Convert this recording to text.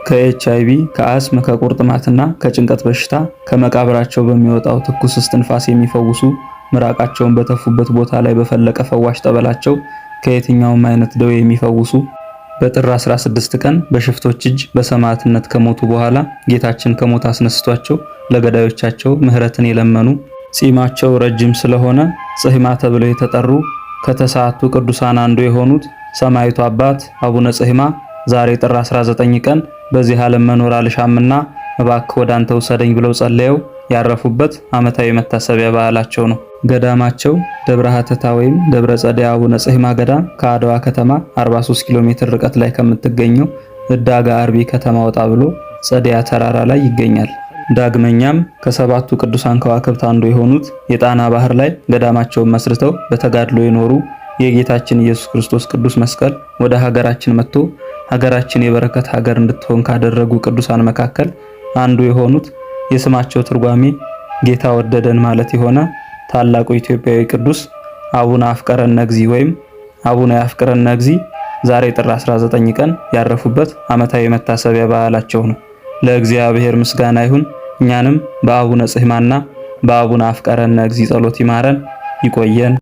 ከኤችአይቪ፣ ከአስም፣ ከቁርጥማትና ከጭንቀት በሽታ ከመቃብራቸው በሚወጣው ትኩስ እስትንፋስ የሚፈውሱ ምራቃቸውን በተፉበት ቦታ ላይ በፈለቀ ፈዋሽ ጠበላቸው ከየትኛውም አይነት ደዌ የሚፈውሱ በጥር 16 ቀን በሽፍቶች እጅ በሰማዕትነት ከሞቱ በኋላ ጌታችን ከሞት አስነስቷቸው ለገዳዮቻቸው ምህረትን የለመኑ ጺማቸው ረጅም ስለሆነ ጽሕማ ተብለው የተጠሩ ከተሰዓቱ ቅዱሳን አንዱ የሆኑት ሰማዕቱ አባት አቡነ ጽሕማ ዛሬ ጥር 19 ቀን በዚህ ዓለም መኖር አልሻምና እባክህ ወደ አንተ ውሰደኝ ብለው ጸልየው ያረፉበት ዓመታዊ መታሰቢያ በዓላቸው ነው። ገዳማቸው ደብረ ሐተታ ወይም ደብረ ጸደይ አቡነ ጽሕማ ገዳም ከአድዋ ከተማ 43 ኪሎ ሜትር ርቀት ላይ ከምትገኘው ዕዳጋ አርቢ ከተማ ወጣ ብሎ ጸደያ ተራራ ላይ ይገኛል። ዳግመኛም ከሰባቱ ቅዱሳን ከዋክብት አንዱ የሆኑት የጣና ባህር ላይ ገዳማቸውን መስርተው በተጋድሎ የኖሩ የጌታችን ኢየሱስ ክርስቶስ ቅዱስ መስቀል ወደ ሀገራችን መጥቶ ሀገራችን የበረከት ሀገር እንድትሆን ካደረጉ ቅዱሳን መካከል አንዱ የሆኑት የስማቸው ትርጓሜ ጌታ ወደደን ማለት የሆነ ታላቁ ኢትዮጵያዊ ቅዱስ አቡነ አፍቀረነ እግዚእ ወይም አቡነ ያፍቅረነ እግዚእ ዛሬ ጥር 19 ቀን ያረፉበት ዓመታዊ መታሰቢያ በዓላቸው ነው። ለእግዚአብሔር ምስጋና ይሁን። እኛንም በአቡነ ጽሕማና በአቡነ አፍቀረነ እግዚእ ጸሎት ይማረን፣ ይቆየን።